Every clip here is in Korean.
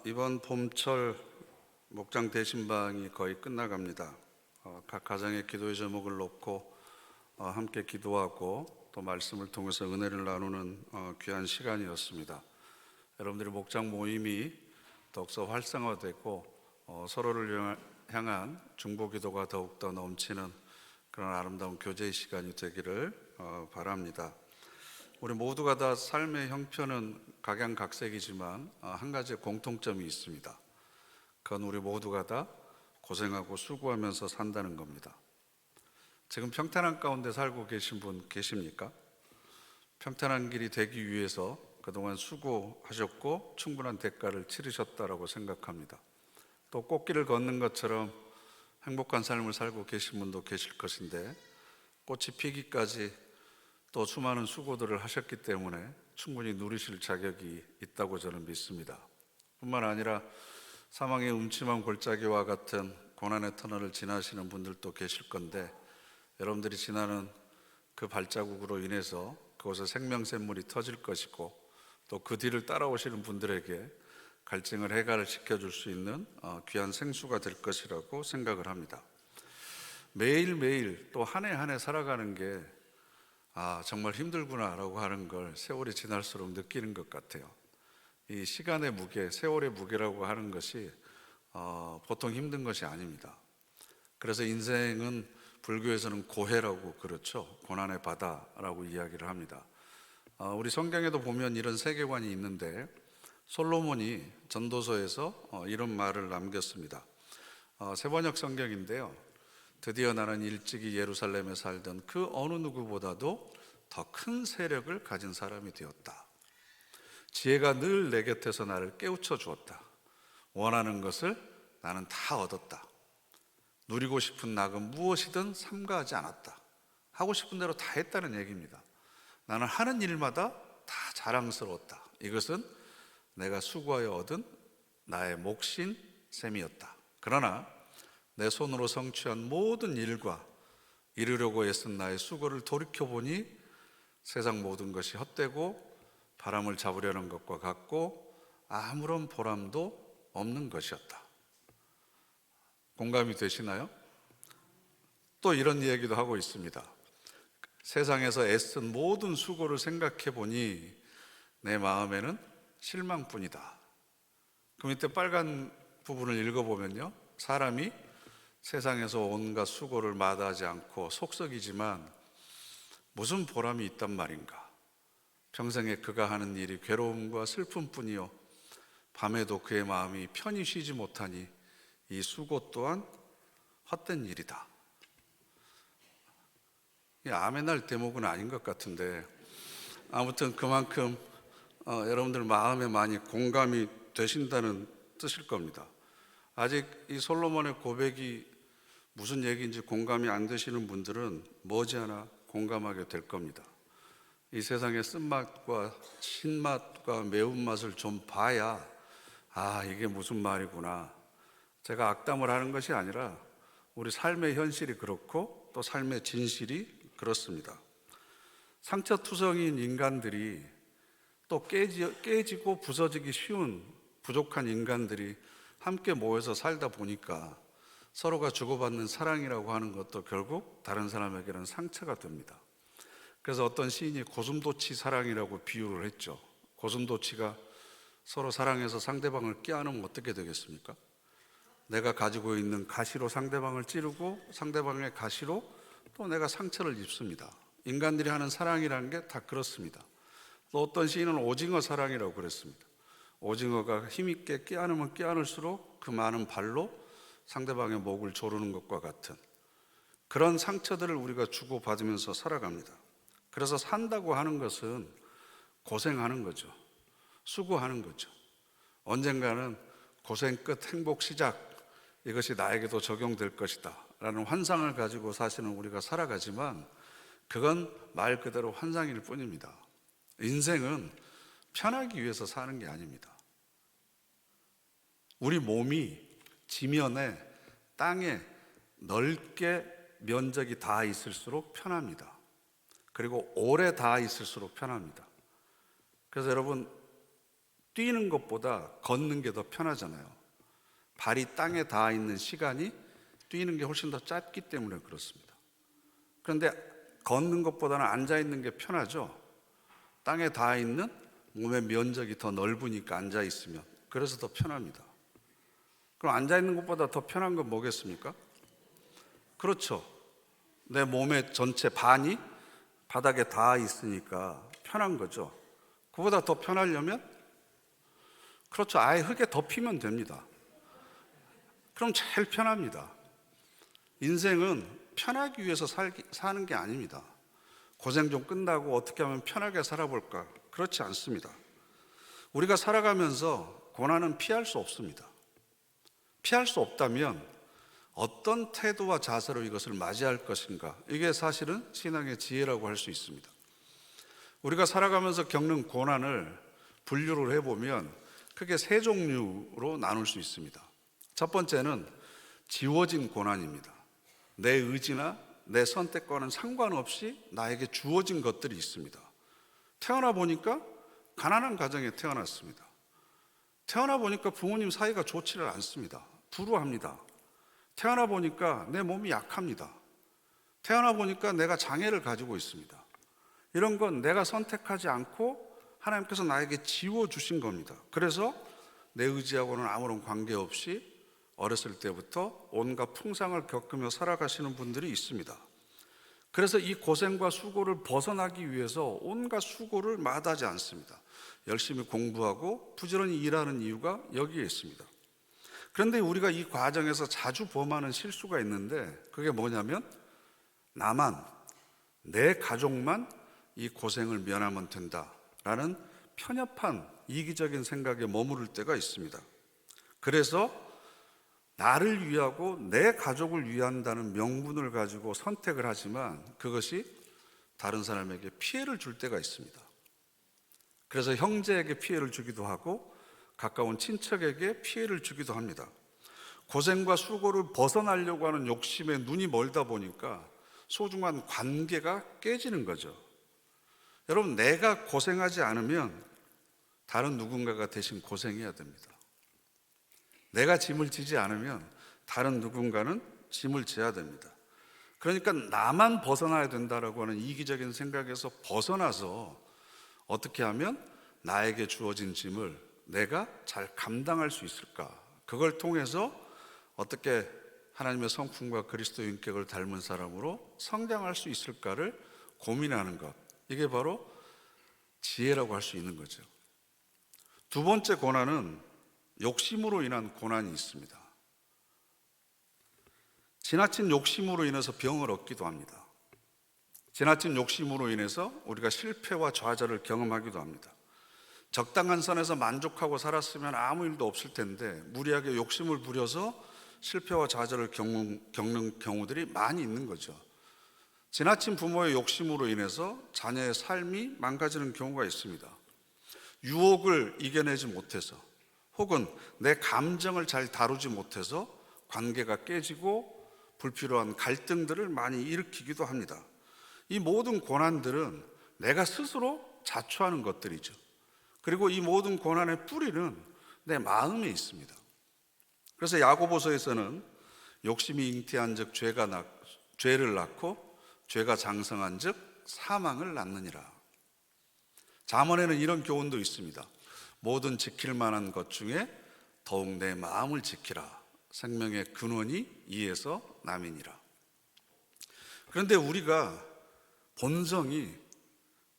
이번 봄철 목장 대신방이 거의 끝나갑니다. 각 가정의 기도의 제목을 놓고 함께 기도하고 또 말씀을 통해서 은혜를 나누는 귀한 시간이었습니다. 여러분들의 목장 모임이 더욱더 활성화되고 서로를 향한 중보 기도가 더욱더 넘치는 그런 아름다운 교제의 시간이 되기를 바랍니다. 우리 모두가 다 삶의 형편은 각양각색이지만 한 가지 공통점이 있습니다. 그건 우리 모두가 다 고생하고 수고하면서 산다는 겁니다. 지금 평탄한 가운데 살고 계신 분 계십니까? 평탄한 길이 되기 위해서 그동안 수고하셨고 충분한 대가를 치르셨다라고 생각합니다. 또 꽃길을 걷는 것처럼 행복한 삶을 살고 계신 분도 계실 것인데, 꽃이 피기까지 또 수많은 수고들을 하셨기 때문에 충분히 누리실 자격이 있다고 저는 믿습니다. 뿐만 아니라 사망의 음침한 골짜기와 같은 고난의 터널을 지나시는 분들도 계실 건데, 여러분들이 지나는 그 발자국으로 인해서 그곳에 생명샘물이 터질 것이고, 또 그 뒤를 따라오시는 분들에게 갈증을 해결을 시켜줄 수 있는 귀한 생수가 될 것이라고 생각을 합니다. 매일매일 또 한 해 한 해 살아가는 게 정말 힘들구나라고 하는 걸 세월이 지날수록 느끼는 것 같아요. 이 시간의 무게, 세월의 무게라고 하는 것이 보통 힘든 것이 아닙니다. 그래서 인생은 불교에서는 고해라고 그렇죠. 고난의 바다라고 이야기를 합니다. 우리 성경에도 보면 이런 세계관이 있는데, 솔로몬이 전도서에서 이런 말을 남겼습니다. 세번역 성경인데요. 드디어 나는 일찍이 예루살렘에 살던 그 어느 누구보다도 더 큰 세력을 가진 사람이 되었다. 지혜가 늘 내 곁에서 나를 깨우쳐 주었다. 원하는 것을 나는 다 얻었다. 누리고 싶은 낙은 무엇이든 삼가하지 않았다. 하고 싶은 대로 다 했다는 얘기입니다. 나는 하는 일마다 다 자랑스러웠다. 이것은 내가 수고하여 얻은 나의 몫인 셈이었다. 그러나 내 손으로 성취한 모든 일과 이루려고 애쓴 나의 수고를 돌이켜보니 세상 모든 것이 헛되고 바람을 잡으려는 것과 같고 아무런 보람도 없는 것이었다. 공감이 되시나요? 또 이런 이야기도 하고 있습니다. 세상에서 애쓴 모든 수고를 생각해 보니 내 마음에는 실망뿐이다. 그 밑에 빨간 부분을 읽어보면요, 사람이 세상에서 온갖 수고를 마다하지 않고 속썩이지만 무슨 보람이 있단 말인가. 평생에 그가 하는 일이 괴로움과 슬픔뿐이요, 밤에도 그의 마음이 편히 쉬지 못하니 이 수고 또한 헛된 일이다. 아멘할 대목은 아닌 것 같은데, 아무튼 그만큼 여러분들 마음에 많이 공감이 되신다는 뜻일 겁니다. 아직 이 솔로몬의 고백이 무슨 얘기인지 공감이 안 되시는 분들은 머지않아 공감하게 될 겁니다. 이 세상의 쓴맛과 신맛과 매운맛을 좀 봐야 이게 무슨 말이구나. 제가 악담을 하는 것이 아니라 우리 삶의 현실이 그렇고 또 삶의 진실이 그렇습니다. 상처투성인 인간들이 또 깨지고 부서지기 쉬운 부족한 인간들이 함께 모여서 살다 보니까 서로가 주고받는 사랑이라고 하는 것도 결국 다른 사람에게는 상처가 됩니다. 그래서 어떤 시인이 고슴도치 사랑이라고 비유를 했죠. 고슴도치가 서로 사랑해서 상대방을 껴안으면 어떻게 되겠습니까? 내가 가지고 있는 가시로 상대방을 찌르고 상대방의 가시로 또 내가 상처를 입습니다. 인간들이 하는 사랑이라는 게 다 그렇습니다. 또 어떤 시인은 오징어 사랑이라고 그랬습니다. 오징어가 힘있게 껴안으면 껴안을수록 그 많은 발로 상대방의 목을 조르는 것과 같은 그런 상처들을 우리가 주고받으면서 살아갑니다. 그래서 산다고 하는 것은 고생하는 거죠. 수고하는 거죠. 언젠가는 고생 끝 행복 시작, 이것이 나에게도 적용될 것이다 라는 환상을 가지고 사실은 우리가 살아가지만 그건 말 그대로 환상일 뿐입니다. 인생은 편하기 위해서 사는 게 아닙니다. 우리 몸이 지면에 땅에 넓게 면적이 닿아 있을수록 편합니다. 그리고 오래 닿아 있을수록 편합니다. 그래서 여러분, 뛰는 것보다 걷는 게 더 편하잖아요. 발이 땅에 닿아 있는 시간이 뛰는 게 훨씬 더 짧기 때문에 그렇습니다. 그런데 걷는 것보다는 앉아 있는 게 편하죠. 땅에 닿아 있는 몸의 면적이 더 넓으니까 앉아 있으면, 그래서 더 편합니다. 그럼 앉아 있는 것보다 더 편한 건 뭐겠습니까? 그렇죠. 내 몸의 전체 반이 바닥에 닿아 있으니까 편한 거죠. 그보다 더 편하려면, 그렇죠, 아예 흙에 덮이면 됩니다. 그럼 제일 편합니다. 인생은 편하기 위해서 사는 게 아닙니다. 고생 좀 끝나고 어떻게 하면 편하게 살아볼까? 그렇지 않습니다. 우리가 살아가면서 고난은 피할 수 없습니다. 피할 수 없다면 어떤 태도와 자세로 이것을 맞이할 것인가? 이게 사실은 신앙의 지혜라고 할 수 있습니다. 우리가 살아가면서 겪는 고난을 분류를 해보면 크게 세 종류로 나눌 수 있습니다. 첫 번째는 지워진 고난입니다. 내 의지나 내 선택과는 상관없이 나에게 주어진 것들이 있습니다. 태어나 보니까 가난한 가정에 태어났습니다. 태어나 보니까 부모님 사이가 좋지를 않습니다. 불우합니다. 태어나 보니까 내 몸이 약합니다. 태어나 보니까 내가 장애를 가지고 있습니다. 이런 건 내가 선택하지 않고 하나님께서 나에게 지워주신 겁니다. 그래서 내 의지하고는 아무런 관계없이 어렸을 때부터 온갖 풍상을 겪으며 살아가시는 분들이 있습니다. 그래서 이 고생과 수고를 벗어나기 위해서 온갖 수고를 마다하지 않습니다. 열심히 공부하고 부지런히 일하는 이유가 여기에 있습니다. 그런데 우리가 이 과정에서 자주 범하는 실수가 있는데, 그게 뭐냐면 나만, 내 가족만 이 고생을 면하면 된다라는 편협한 이기적인 생각에 머무를 때가 있습니다. 그래서 나를 위하고 내 가족을 위한다는 명분을 가지고 선택을 하지만 그것이 다른 사람에게 피해를 줄 때가 있습니다. 그래서 형제에게 피해를 주기도 하고 가까운 친척에게 피해를 주기도 합니다. 고생과 수고를 벗어나려고 하는 욕심에 눈이 멀다 보니까 소중한 관계가 깨지는 거죠. 여러분, 내가 고생하지 않으면 다른 누군가가 대신 고생해야 됩니다. 내가 짐을 지지 않으면 다른 누군가는 짐을 져야 됩니다. 그러니까 나만 벗어나야 된다라고 하는 이기적인 생각에서 벗어나서 어떻게 하면 나에게 주어진 짐을 내가 잘 감당할 수 있을까? 그걸 통해서 어떻게 하나님의 성품과 그리스도의 인격을 닮은 사람으로 성장할 수 있을까를 고민하는 것, 이게 바로 지혜라고 할 수 있는 거죠. 두 번째 고난은 욕심으로 인한 고난이 있습니다. 지나친 욕심으로 인해서 병을 얻기도 합니다. 지나친 욕심으로 인해서 우리가 실패와 좌절을 경험하기도 합니다. 적당한 선에서 만족하고 살았으면 아무 일도 없을 텐데 무리하게 욕심을 부려서 실패와 좌절을 겪는 경우들이 많이 있는 거죠. 지나친 부모의 욕심으로 인해서 자녀의 삶이 망가지는 경우가 있습니다. 유혹을 이겨내지 못해서, 혹은 내 감정을 잘 다루지 못해서 관계가 깨지고 불필요한 갈등들을 많이 일으키기도 합니다. 이 모든 고난들은 내가 스스로 자초하는 것들이죠. 그리고 이 모든 고난의 뿌리는 내 마음에 있습니다. 그래서 야고보서에서는 욕심이 잉태한 즉 죄를 낳고 죄가 장성한 즉 사망을 낳느니라. 잠언에는 이런 교훈도 있습니다. 모든 지킬 만한 것 중에 더욱 내 마음을 지키라. 생명의 근원이 이에서 남이니라. 그런데 우리가 본성이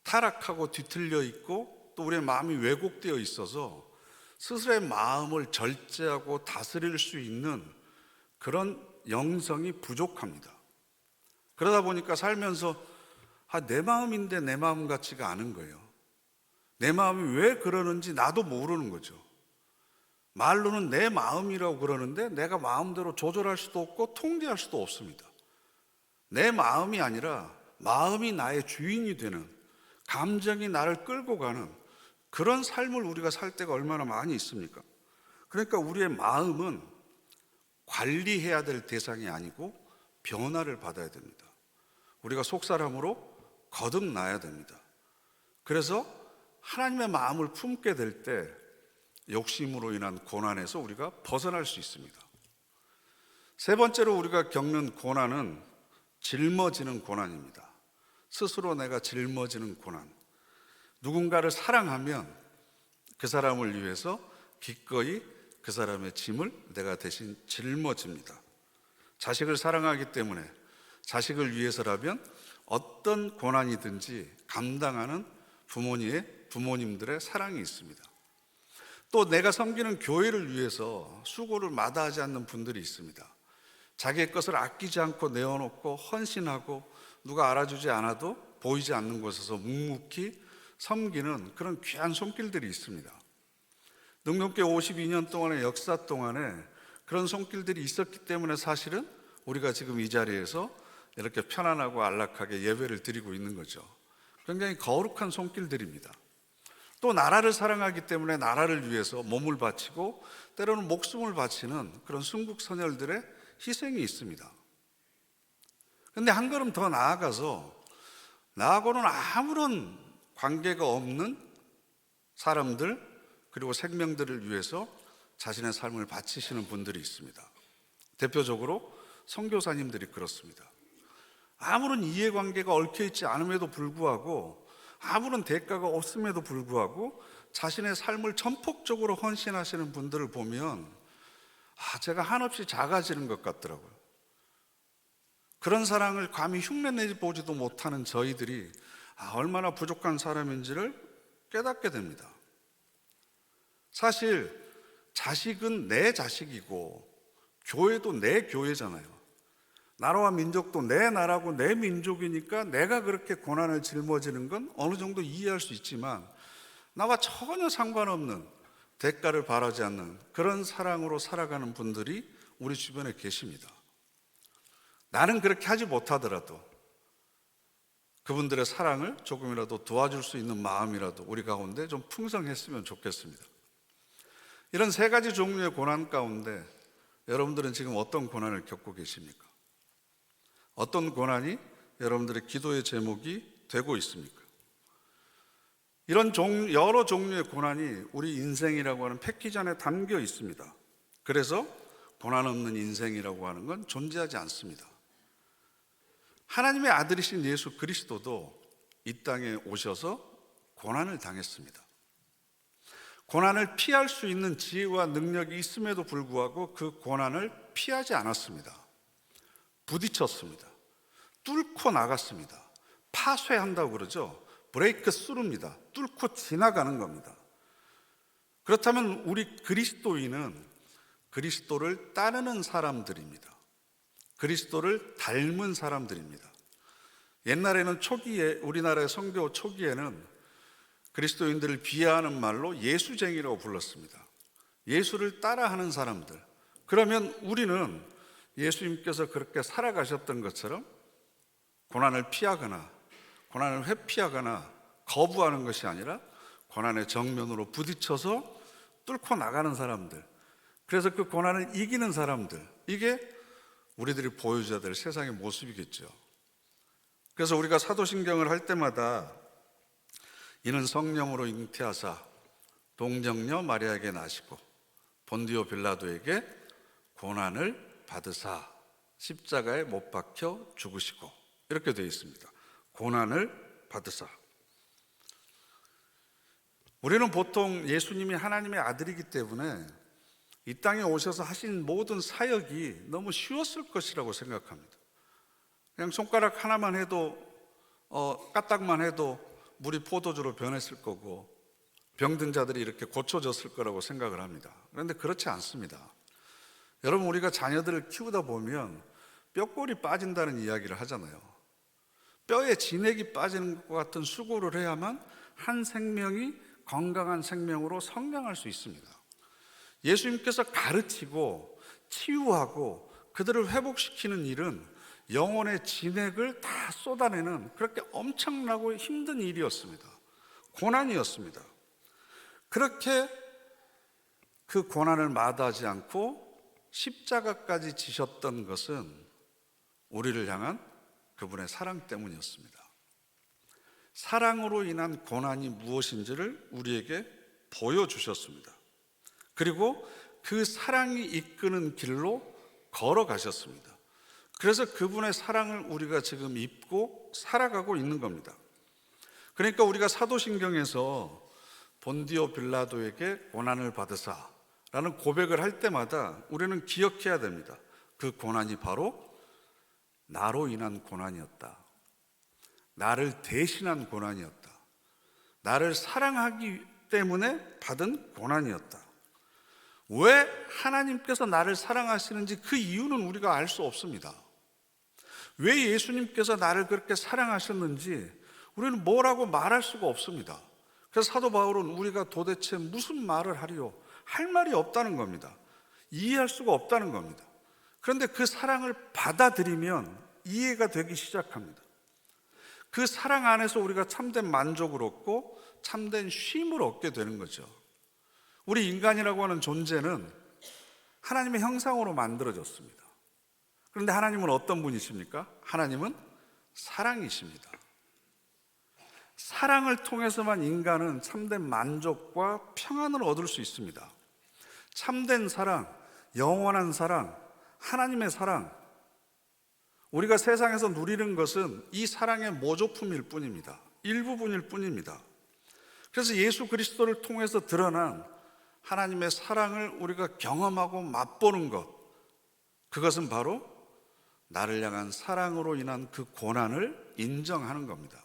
타락하고 뒤틀려 있고 또 우리의 마음이 왜곡되어 있어서 스스로의 마음을 절제하고 다스릴 수 있는 그런 영성이 부족합니다. 그러다 보니까 살면서 내 마음인데 내 마음 같지가 않은 거예요. 내 마음이 왜 그러는지 나도 모르는 거죠. 말로는 내 마음이라고 그러는데 내가 마음대로 조절할 수도 없고 통제할 수도 없습니다. 내 마음이 아니라 마음이 나의 주인이 되는, 감정이 나를 끌고 가는 그런 삶을 우리가 살 때가 얼마나 많이 있습니까? 그러니까 우리의 마음은 관리해야 될 대상이 아니고 변화를 받아야 됩니다. 우리가 속사람으로 거듭나야 됩니다. 그래서 하나님의 마음을 품게 될 때 욕심으로 인한 고난에서 우리가 벗어날 수 있습니다. 세 번째로 우리가 겪는 고난은 짊어지는 고난입니다. 스스로 내가 짊어지는 고난. 누군가를 사랑하면 그 사람을 위해서 기꺼이 그 사람의 짐을 내가 대신 짊어집니다. 자식을 사랑하기 때문에 자식을 위해서라면 어떤 고난이든지 감당하는 부모님들의 사랑이 있습니다. 또 내가 섬기는 교회를 위해서 수고를 마다하지 않는 분들이 있습니다. 자기의 것을 아끼지 않고 내어놓고 헌신하고 누가 알아주지 않아도 보이지 않는 곳에서 묵묵히 섬기는 그런 귀한 손길들이 있습니다. 능력교 52년 동안의 역사 동안에 그런 손길들이 있었기 때문에 사실은 우리가 지금 이 자리에서 이렇게 편안하고 안락하게 예배를 드리고 있는 거죠. 굉장히 거룩한 손길들입니다. 또 나라를 사랑하기 때문에 나라를 위해서 몸을 바치고 때로는 목숨을 바치는 그런 순국선열들의 희생이 있습니다. 그런데 한 걸음 더 나아가서 나하고는 아무런 관계가 없는 사람들 그리고 생명들을 위해서 자신의 삶을 바치시는 분들이 있습니다. 대표적으로 선교사님들이 그렇습니다. 아무런 이해관계가 얽혀있지 않음에도 불구하고 아무런 대가가 없음에도 불구하고 자신의 삶을 전폭적으로 헌신하시는 분들을 보면 제가 한없이 작아지는 것 같더라고요. 그런 사랑을 감히 흉내내지 보지도 못하는 저희들이 얼마나 부족한 사람인지를 깨닫게 됩니다. 사실 자식은 내 자식이고 교회도 내 교회잖아요. 나라와 민족도 내 나라고 내 민족이니까 내가 그렇게 고난을 짊어지는 건 어느 정도 이해할 수 있지만 나와 전혀 상관없는 대가를 바라지 않는 그런 사랑으로 살아가는 분들이 우리 주변에 계십니다. 나는 그렇게 하지 못하더라도 그분들의 사랑을 조금이라도 도와줄 수 있는 마음이라도 우리 가운데 좀 풍성했으면 좋겠습니다. 이런 세 가지 종류의 고난 가운데 여러분들은 지금 어떤 고난을 겪고 계십니까? 어떤 고난이 여러분들의 기도의 제목이 되고 있습니까? 이런 여러 종류의 고난이 우리 인생이라고 하는 패키지 안에 담겨 있습니다. 그래서 고난 없는 인생이라고 하는 건 존재하지 않습니다. 하나님의 아들이신 예수 그리스도도 이 땅에 오셔서 고난을 당했습니다. 고난을 피할 수 있는 지혜와 능력이 있음에도 불구하고 그 고난을 피하지 않았습니다. 부딪혔습니다. 뚫고 나갔습니다. 파쇄한다고 그러죠. 브레이크 스루입니다. 뚫고 지나가는 겁니다. 그렇다면 우리 그리스도인은 그리스도를 따르는 사람들입니다. 그리스도를 닮은 사람들입니다. 옛날에는 초기에 우리나라의 선교 초기에는 그리스도인들을 비하하는 말로 예수쟁이라고 불렀습니다. 예수를 따라하는 사람들. 그러면 우리는 예수님께서 그렇게 살아가셨던 것처럼 고난을 피하거나 고난을 회피하거나 거부하는 것이 아니라 고난의 정면으로 부딪혀서 뚫고 나가는 사람들, 그래서 그 고난을 이기는 사람들, 이게 우리들이 보여줘야 될 세상의 모습이겠죠. 그래서 우리가 사도신경을 할 때마다 이는 성령으로 잉태하사 동정녀 마리아에게 나시고 본디오 빌라도에게 고난을 받으사 십자가에 못 박혀 죽으시고, 이렇게 되어 있습니다. 고난을 받으사. 우리는 보통 예수님이 하나님의 아들이기 때문에 이 땅에 오셔서 하신 모든 사역이 너무 쉬웠을 것이라고 생각합니다. 그냥 손가락 하나만 해도 까딱만 해도 물이 포도주로 변했을 거고 병든 자들이 이렇게 고쳐졌을 거라고 생각을 합니다. 그런데 그렇지 않습니다. 여러분, 우리가 자녀들을 키우다 보면 뼈골이 빠진다는 이야기를 하잖아요. 뼈에 진액이 빠지는 것 같은 수고를 해야만 한 생명이 건강한 생명으로 성장할 수 있습니다. 예수님께서 가르치고 치유하고 그들을 회복시키는 일은 영혼의 진액을 다 쏟아내는 그렇게 엄청나고 힘든 일이었습니다. 고난이었습니다. 그렇게 그 고난을 마다하지 않고 십자가까지 지셨던 것은 우리를 향한 그분의 사랑 때문이었습니다. 사랑으로 인한 고난이 무엇인지를 우리에게 보여주셨습니다. 그리고 그 사랑이 이끄는 길로 걸어가셨습니다. 그래서 그분의 사랑을 우리가 지금 입고 살아가고 있는 겁니다. 그러니까 우리가 사도신경에서 본디오 빌라도에게 고난을 받으사 라는 고백을 할 때마다 우리는 기억해야 됩니다. 그 고난이 바로 나로 인한 고난이었다. 나를 대신한 고난이었다. 나를 사랑하기 때문에 받은 고난이었다. 왜 하나님께서 나를 사랑하시는지 그 이유는 우리가 알 수 없습니다. 왜 예수님께서 나를 그렇게 사랑하셨는지 우리는 뭐라고 말할 수가 없습니다. 그래서 사도 바울은 우리가 도대체 무슨 말을 하리요? 할 말이 없다는 겁니다. 이해할 수가 없다는 겁니다. 그런데 그 사랑을 받아들이면 이해가 되기 시작합니다. 그 사랑 안에서 우리가 참된 만족을 얻고 참된 쉼을 얻게 되는 거죠. 우리 인간이라고 하는 존재는 하나님의 형상으로 만들어졌습니다. 그런데 하나님은 어떤 분이십니까? 하나님은 사랑이십니다. 사랑을 통해서만 인간은 참된 만족과 평안을 얻을 수 있습니다. 참된 사랑, 영원한 사랑, 하나님의 사랑, 우리가 세상에서 누리는 것은 이 사랑의 모조품일 뿐입니다. 일부분일 뿐입니다. 그래서 예수 그리스도를 통해서 드러난 하나님의 사랑을 우리가 경험하고 맛보는 것, 그것은 바로 나를 향한 사랑으로 인한 그 고난을 인정하는 겁니다.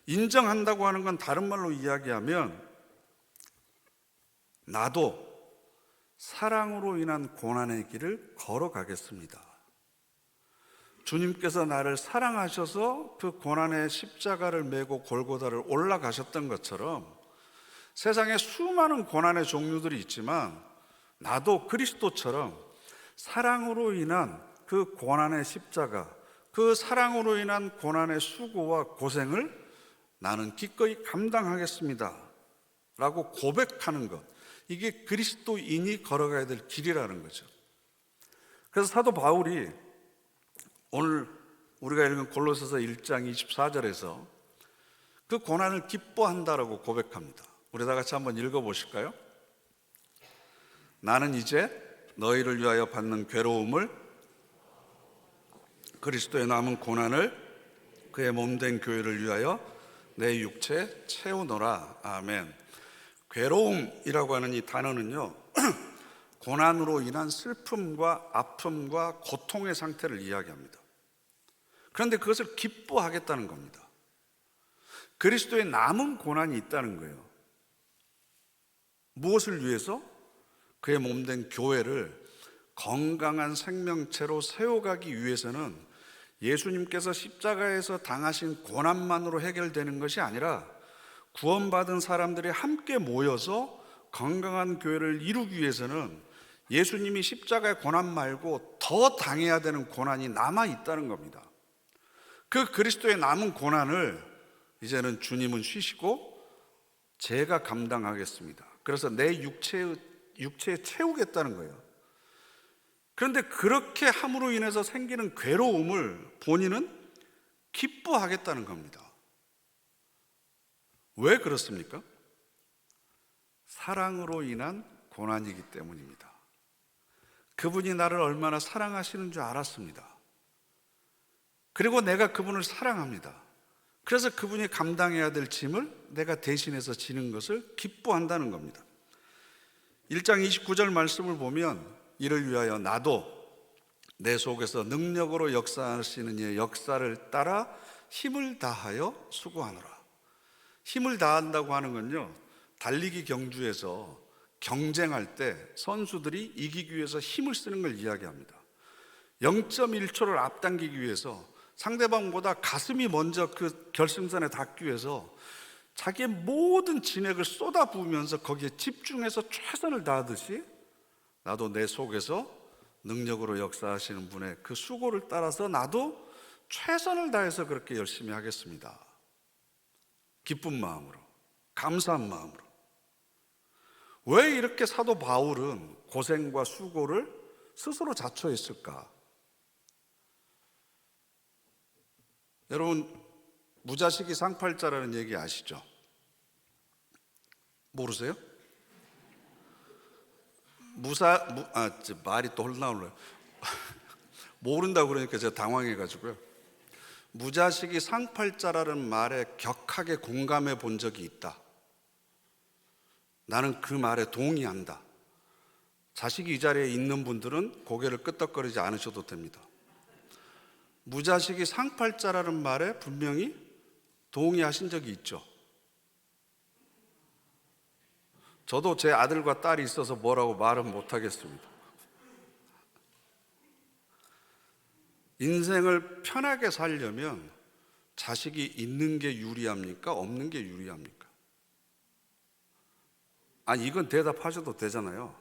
인정한다고 하는 건 다른 말로 이야기하면 나도 사랑으로 인한 고난의 길을 걸어가겠습니다. 주님께서 나를 사랑하셔서 그 고난의 십자가를 메고 골고다를 올라가셨던 것처럼 세상에 수많은 고난의 종류들이 있지만 나도 그리스도처럼 사랑으로 인한 그 고난의 십자가, 그 사랑으로 인한 고난의 수고와 고생을 나는 기꺼이 감당하겠습니다 라고 고백하는 것, 이게 그리스도인이 걸어가야 될 길이라는 거죠. 그래서 사도 바울이 오늘 우리가 읽은 골로새서 1장 24절에서 그 고난을 기뻐한다라고 고백합니다. 우리 다 같이 한번 읽어보실까요? 나는 이제 너희를 위하여 받는 괴로움을, 그리스도의 남은 고난을 그의 몸된 교회를 위하여 내 육체에 채우노라. 아멘. 괴로움이라고 하는 이 단어는요, 고난으로 인한 슬픔과 아픔과 고통의 상태를 이야기합니다. 그런데 그것을 기뻐하겠다는 겁니다. 그리스도의 남은 고난이 있다는 거예요. 무엇을 위해서? 그의 몸된 교회를 건강한 생명체로 세워가기 위해서는 예수님께서 십자가에서 당하신 고난만으로 해결되는 것이 아니라 구원받은 사람들이 함께 모여서 건강한 교회를 이루기 위해서는 예수님이 십자가의 고난 말고 더 당해야 되는 고난이 남아 있다는 겁니다. 그 그리스도의 남은 고난을 이제는 주님은 쉬시고 제가 감당하겠습니다. 그래서 내 육체에 채우겠다는 거예요. 그런데 그렇게 함으로 인해서 생기는 괴로움을 본인은 기뻐하겠다는 겁니다. 왜 그렇습니까? 사랑으로 인한 고난이기 때문입니다. 그분이 나를 얼마나 사랑하시는 줄 알았습니다. 그리고 내가 그분을 사랑합니다. 그래서 그분이 감당해야 될 짐을 내가 대신해서 지는 것을 기뻐한다는 겁니다. 1장 29절 말씀을 보면 이를 위하여 나도 내 속에서 능력으로 역사하시는 이의 역사를 따라 힘을 다하여 수고하노라. 힘을 다한다고 하는 건요, 달리기 경주에서 경쟁할 때 선수들이 이기기 위해서 힘을 쓰는 걸 이야기합니다. 0.1초를 앞당기기 위해서 상대방보다 가슴이 먼저 그 결승선에 닿기 위해서 자기의 모든 진액을 쏟아부으면서 거기에 집중해서 최선을 다하듯이 나도 내 속에서 능력으로 역사하시는 분의 그 수고를 따라서 나도 최선을 다해서 그렇게 열심히 하겠습니다. 기쁜 마음으로, 감사한 마음으로. 왜 이렇게 사도 바울은 고생과 수고를 스스로 자초했을까? 여러분, 무자식이 상팔자라는 얘기 아시죠? 모르세요? 말이 또 홀나올라요. 모른다고 그러니까 제가 당황해가지고요. 무자식이 상팔자라는 말에 격하게 공감해 본 적이 있다. 나는 그 말에 동의한다. 자식이 이 자리에 있는 분들은 고개를 끄덕거리지 않으셔도 됩니다. 무자식이 상팔자라는 말에 분명히 동의하신 적이 있죠. 저도 제 아들과 딸이 있어서 뭐라고 말은 못하겠습니다. 인생을 편하게 살려면 자식이 있는 게 유리합니까? 없는 게 유리합니까? 이건 대답하셔도 되잖아요.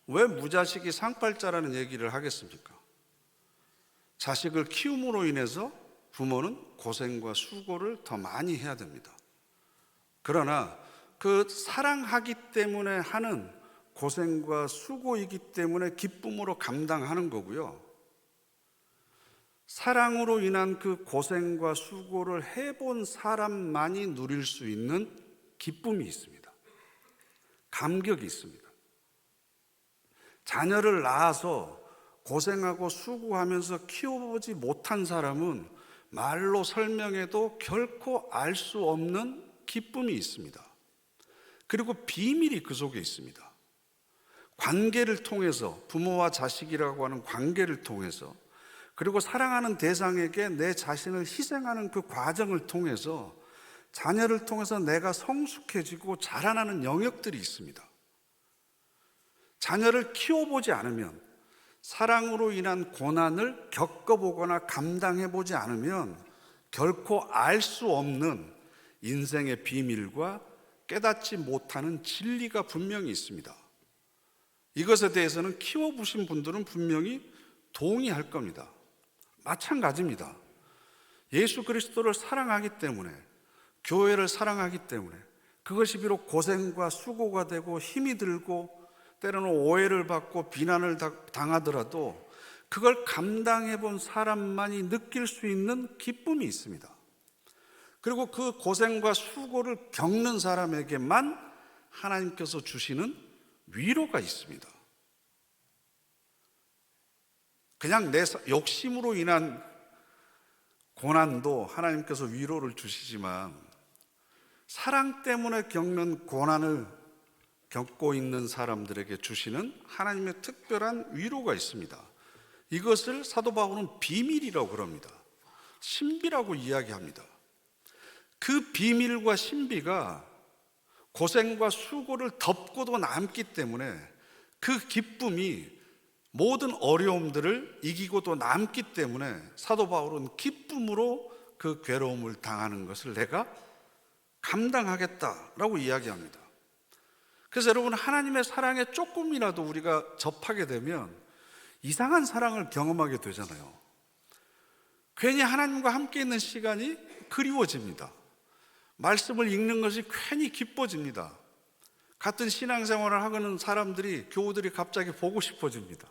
왜 무자식이 상팔자라는 얘기를 하겠습니까? 자식을 키움으로 인해서 부모는 고생과 수고를 더 많이 해야 됩니다. 그러나 그 사랑하기 때문에 하는 고생과 수고이기 때문에 기쁨으로 감당하는 거고요. 사랑으로 인한 그 고생과 수고를 해본 사람만이 누릴 수 있는 기쁨이 있습니다. 감격이 있습니다. 자녀를 낳아서 고생하고 수고하면서 키워보지 못한 사람은 말로 설명해도 결코 알 수 없는 기쁨이 있습니다. 그리고 비밀이 그 속에 있습니다. 관계를 통해서, 부모와 자식이라고 하는 관계를 통해서, 그리고 사랑하는 대상에게 내 자신을 희생하는 그 과정을 통해서 자녀를 통해서 내가 성숙해지고 자라나는 영역들이 있습니다. 자녀를 키워보지 않으면, 사랑으로 인한 고난을 겪어보거나 감당해보지 않으면 결코 알 수 없는 인생의 비밀과 깨닫지 못하는 진리가 분명히 있습니다. 이것에 대해서는 키워보신 분들은 분명히 동의할 겁니다. 마찬가지입니다. 예수 그리스도를 사랑하기 때문에, 교회를 사랑하기 때문에 그것이 비록 고생과 수고가 되고 힘이 들고 때로는 오해를 받고 비난을 당하더라도 그걸 감당해 본 사람만이 느낄 수 있는 기쁨이 있습니다. 그리고 그 고생과 수고를 겪는 사람에게만 하나님께서 주시는 위로가 있습니다. 그냥 내 욕심으로 인한 고난도 하나님께서 위로를 주시지만, 사랑 때문에 겪는 고난을 겪고 있는 사람들에게 주시는 하나님의 특별한 위로가 있습니다. 이것을 사도 바울은 비밀이라고 그럽니다. 신비라고 이야기합니다. 그 비밀과 신비가 고생과 수고를 덮고도 남기 때문에 그 기쁨이 모든 어려움들을 이기고도 남기 때문에 사도 바울은 기쁨으로 그 괴로움을 당하는 것을 내가 감당하겠다라고 이야기합니다. 그래서 여러분, 하나님의 사랑에 조금이라도 우리가 접하게 되면 이상한 사랑을 경험하게 되잖아요. 괜히 하나님과 함께 있는 시간이 그리워집니다. 말씀을 읽는 것이 괜히 기뻐집니다. 같은 신앙생활을 하는 사람들이, 교우들이 갑자기 보고 싶어집니다.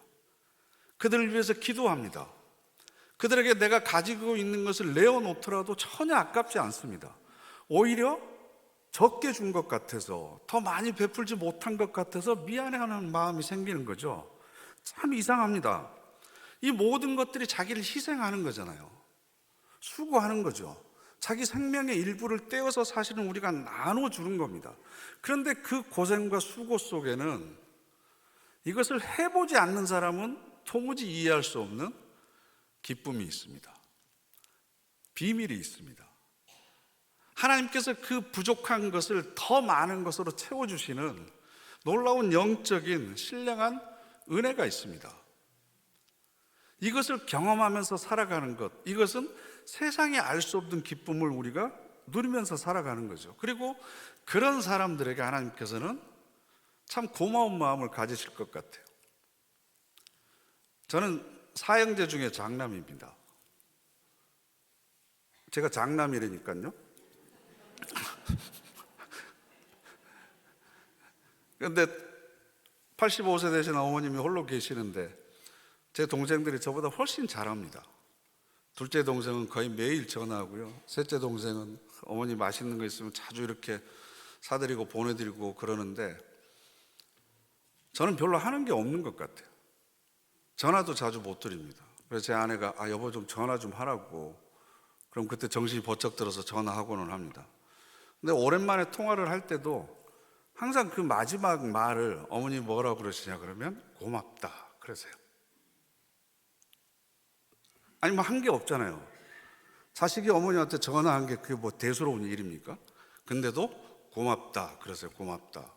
그들을 위해서 기도합니다. 그들에게 내가 가지고 있는 것을 내어놓더라도 전혀 아깝지 않습니다. 오히려 적게 준 것 같아서, 더 많이 베풀지 못한 것 같아서 미안해하는 마음이 생기는 거죠. 참 이상합니다. 이 모든 것들이 자기를 희생하는 거잖아요. 수고하는 거죠. 자기 생명의 일부를 떼어서 사실은 우리가 나눠주는 겁니다. 그런데 그 고생과 수고 속에는 이것을 해보지 않는 사람은 도무지 이해할 수 없는 기쁨이 있습니다. 비밀이 있습니다. 하나님께서 그 부족한 것을 더 많은 것으로 채워주시는 놀라운 영적인 신령한 은혜가 있습니다. 이것을 경험하면서 살아가는 것, 이것은 세상에 알 수 없는 기쁨을 우리가 누리면서 살아가는 거죠. 그리고 그런 사람들에게 하나님께서는 참 고마운 마음을 가지실 것 같아요. 저는 사형제 중에 장남입니다. 제가 장남이라니까요. 그런데 85세 되신 어머님이 홀로 계시는데 제 동생들이 저보다 훨씬 잘합니다. 둘째 동생은 거의 매일 전화하고요. 셋째 동생은 어머니 맛있는 거 있으면 자주 이렇게 사드리고 보내드리고 그러는데, 저는 별로 하는 게 없는 것 같아요. 전화도 자주 못 드립니다. 그래서 제 아내가 여보 좀 전화 좀 하라고. 그럼 그때 정신이 번쩍 들어서 전화하고는 합니다. 근데 오랜만에 통화를 할 때도 항상 그 마지막 말을 어머니 뭐라고 그러시냐 그러면 고맙다 그러세요. 아니 뭐 한 게 없잖아요. 자식이 어머니한테 전화한 게 그게 뭐 대수로운 일입니까? 근데도 고맙다 그러세요. 고맙다.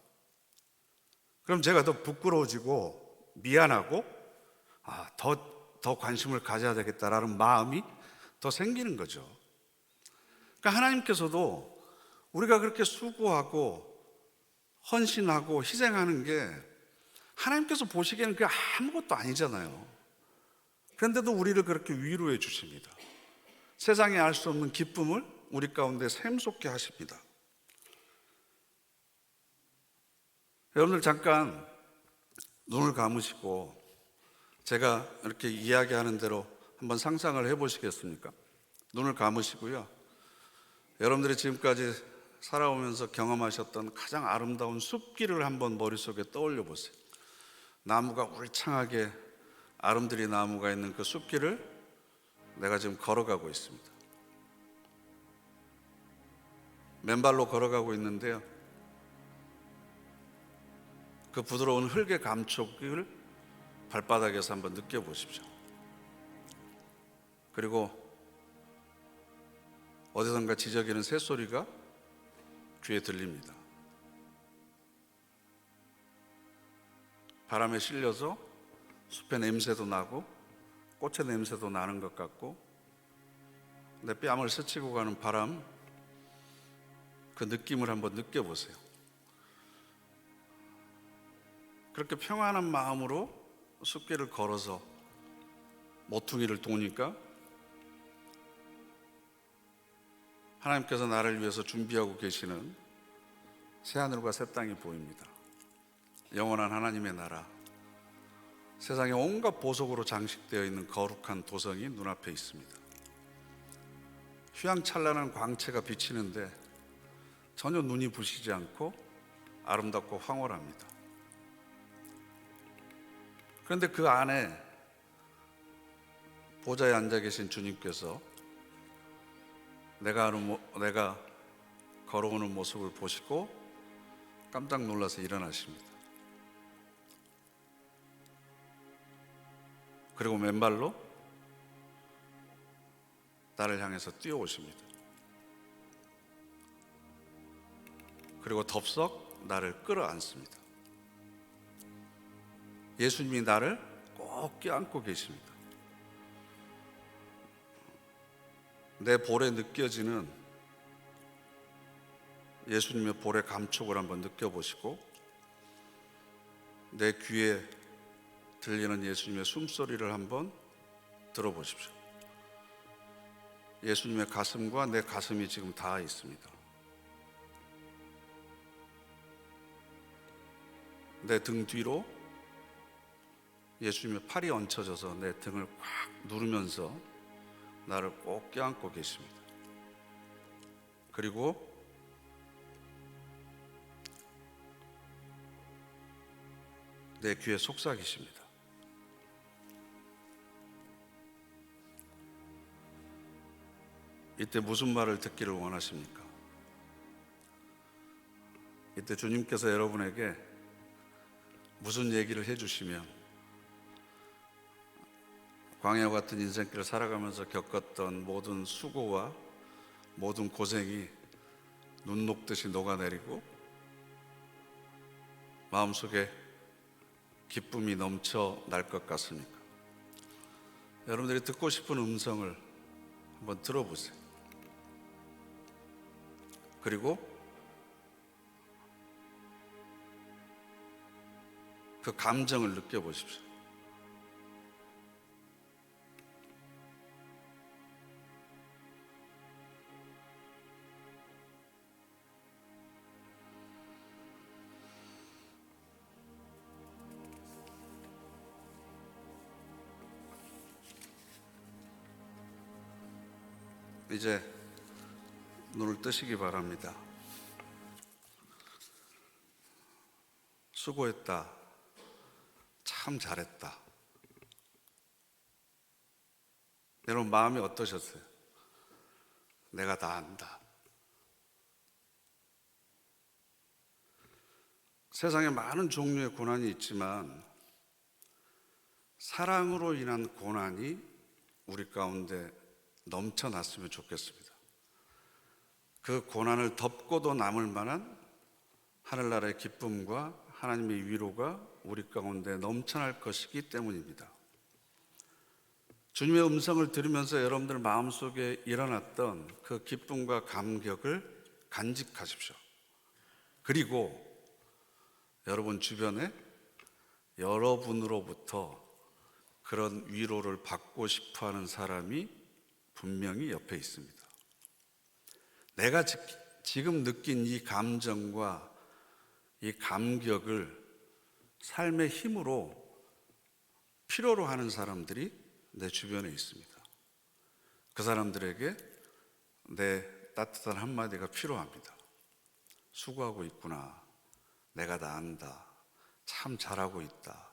그럼 제가 더 부끄러워지고 미안하고 더 관심을 가져야 되겠다라는 마음이 더 생기는 거죠. 그러니까 하나님께서도 우리가 그렇게 수고하고 헌신하고 희생하는 게 하나님께서 보시기에는 그게 아무것도 아니잖아요. 그런데도 우리를 그렇게 위로해 주십니다. 세상에 알 수 없는 기쁨을 우리 가운데 샘솟게 하십니다. 여러분들 잠깐 눈을 감으시고 제가 이렇게 이야기하는 대로 한번 상상을 해보시겠습니까? 눈을 감으시고요. 여러분들이 지금까지 살아오면서 경험하셨던 가장 아름다운 숲길을 한번 머릿속에 떠올려 보세요. 나무가 울창하게 아름드리 나무가 있는 그 숲길을 내가 지금 걸어가고 있습니다. 맨발로 걸어가고 있는데요. 그 부드러운 흙의 감촉을 발바닥에서 한번 느껴보십시오. 그리고 어디선가 지저귀는 새소리가 귀에 들립니다. 바람에 실려서 숲의 냄새도 나고 꽃의 냄새도 나는 것 같고 내 뺨을 스치고 가는 바람, 그 느낌을 한번 느껴보세요. 그렇게 평안한 마음으로 숲길을 걸어서 모퉁이를 도니까 하나님께서 나를 위해서 준비하고 계시는 새하늘과 새 땅이 보입니다. 영원한 하나님의 나라, 세상에 온갖 보석으로 장식되어 있는 거룩한 도성이 눈앞에 있습니다. 휘황찬란한 광채가 비치는데 전혀 눈이 부시지 않고 아름답고 황홀합니다. 그런데 그 안에 보좌에 앉아 계신 주님께서 내가 걸어오는 모습을 보시고 깜짝 놀라서 일어나십니다. 그리고 맨발로 나를 향해서 뛰어오십니다. 그리고 덥석 나를 끌어안습니다. 예수님이 나를 꼭 껴안고 계십니다. 내 볼에 느껴지는 예수님의 볼의 감촉을 한번 느껴보시고 내 귀에 들리는 예수님의 숨소리를 한번 들어보십시오. 예수님의 가슴과 내 가슴이 지금 닿아 있습니다. 내 등 뒤로 예수님의 팔이 얹혀져서 내 등을 꽉 누르면서 나를 꼭 껴안고 계십니다. 그리고 내 귀에 속삭이십니다. 이때 무슨 말을 듣기를 원하십니까? 이때 주님께서 여러분에게 무슨 얘기를 해주시면 광야 같은 인생길을 살아가면서 겪었던 모든 수고와 모든 고생이 눈 녹듯이 녹아내리고 마음속에 기쁨이 넘쳐날 것 같습니까? 여러분들이 듣고 싶은 음성을 한번 들어보세요. 그리고 그 감정을 느껴보십시오. 이제 눈을 뜨시기 바랍니다. 수고했다. 참 잘했다. 여러분 마음이 어떠셨어요? 내가 다 안다. 세상에 많은 종류의 고난이 있지만 사랑으로 인한 고난이 우리 가운데 넘쳐났으면 좋겠습니다. 그 고난을 덮고도 남을 만한 하늘나라의 기쁨과 하나님의 위로가 우리 가운데 넘쳐날 것이기 때문입니다. 주님의 음성을 들으면서 여러분들 마음속에 일어났던 그 기쁨과 감격을 간직하십시오. 그리고 여러분 주변에 여러분으로부터 그런 위로를 받고 싶어하는 사람이 분명히 옆에 있습니다. 내가 지금 느낀 이 감정과 이 감격을 삶의 힘으로 필요로 하는 사람들이 내 주변에 있습니다. 그 사람들에게 내 따뜻한 한마디가 필요합니다. 수고하고 있구나. 내가 다 안다. 참 잘하고 있다.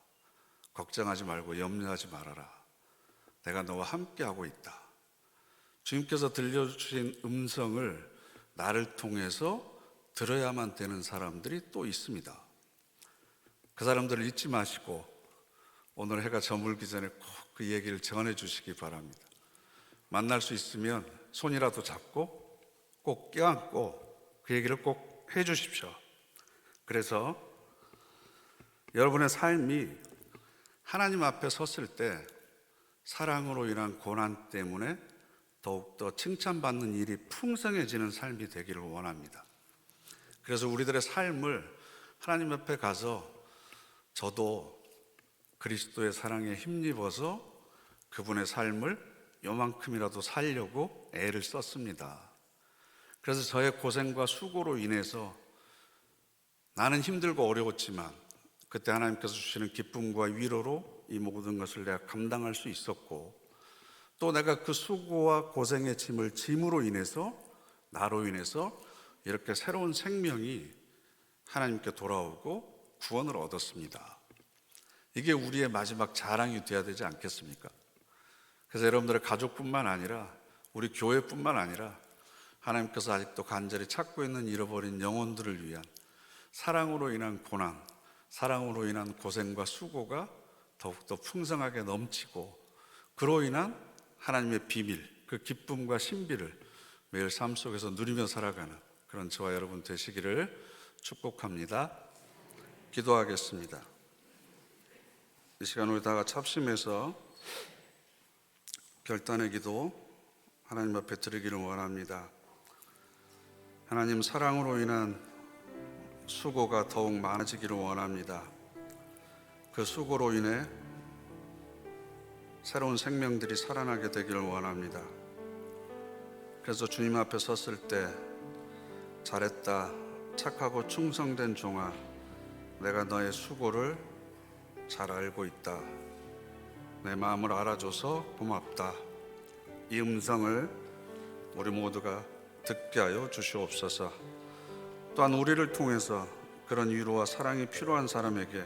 걱정하지 말고 염려하지 말아라. 내가 너와 함께하고 있다. 주님께서 들려주신 음성을 나를 통해서 들어야만 되는 사람들이 또 있습니다. 그 사람들을 잊지 마시고 오늘 해가 저물기 전에 꼭 그 얘기를 전해 주시기 바랍니다. 만날 수 있으면 손이라도 잡고 꼭 껴안고 그 얘기를 꼭 해 주십시오. 그래서 여러분의 삶이 하나님 앞에 섰을 때 사랑으로 인한 고난 때문에 더욱더 칭찬받는 일이 풍성해지는 삶이 되기를 원합니다. 그래서 우리들의 삶을 하나님 앞에 가서 저도 그리스도의 사랑에 힘입어서 그분의 삶을 요만큼이라도 살려고 애를 썼습니다. 그래서 저의 고생과 수고로 인해서 나는 힘들고 어려웠지만 그때 하나님께서 주시는 기쁨과 위로로 이 모든 것을 내가 감당할 수 있었고, 또 내가 그 수고와 고생의 짐을 짐으로 인해서 나로 인해서 이렇게 새로운 생명이 하나님께 돌아오고 구원을 얻었습니다. 이게 우리의 마지막 자랑이 되어야 되지 않겠습니까? 그래서 여러분들의 가족뿐만 아니라 우리 교회뿐만 아니라 하나님께서 아직도 간절히 찾고 있는 잃어버린 영혼들을 위한 사랑으로 인한 고난, 사랑으로 인한 고생과 수고가 더욱더 풍성하게 넘치고 그로 인한 하나님의 비밀, 그 기쁨과 신비를 매일 삶 속에서 누리며 살아가는 그런 저와 여러분 되시기를 축복합니다. 기도하겠습니다. 이 시간 우리 다 같이 합심해서 결단의 기도 하나님 앞에 드리기를 원합니다. 하나님, 사랑으로 인한 수고가 더욱 많아지기를 원합니다. 그 수고로 인해 새로운 생명들이 살아나게 되기를 원합니다. 그래서 주님 앞에 섰을 때 잘했다, 착하고 충성된 종아, 내가 너의 수고를 잘 알고 있다. 내 마음을 알아줘서 고맙다. 이 음성을 우리 모두가 듣게 하여 주시옵소서. 또한 우리를 통해서 그런 위로와 사랑이 필요한 사람에게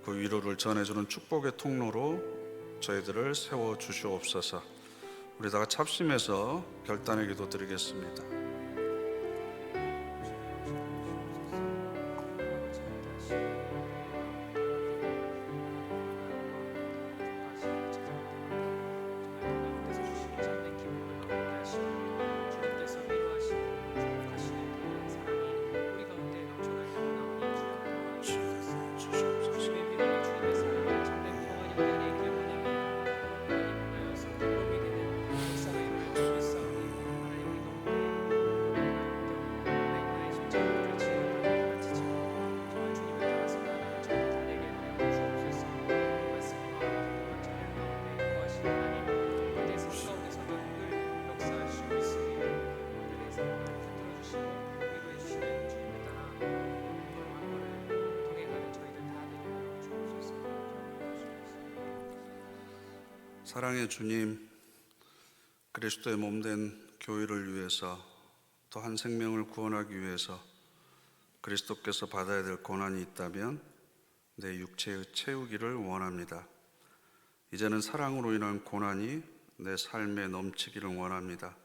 그 위로를 전해주는 축복의 통로로 저희들을 세워 주시옵소서. 우리 다 같이 합심해서 결단의 기도 드리겠습니다. 사랑의 주님, 그리스도의 몸된 교회를 위해서 또 한 생명을 구원하기 위해서 그리스도께서 받아야 될 고난이 있다면 내 육체의 채우기를 원합니다. 이제는 사랑으로 인한 고난이 내 삶에 넘치기를 원합니다.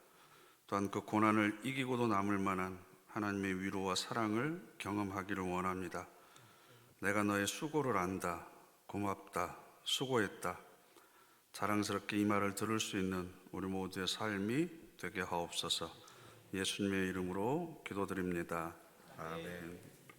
또한 그 고난을 이기고도 남을 만한 하나님의 위로와 사랑을 경험하기를 원합니다. 내가 너의 수고를 안다. 고맙다. 수고했다. 자랑스럽게 이 말을 들을 수 있는 우리 모두의 삶이 되게 하옵소서. 예수님의 이름으로 기도드립니다. 아멘.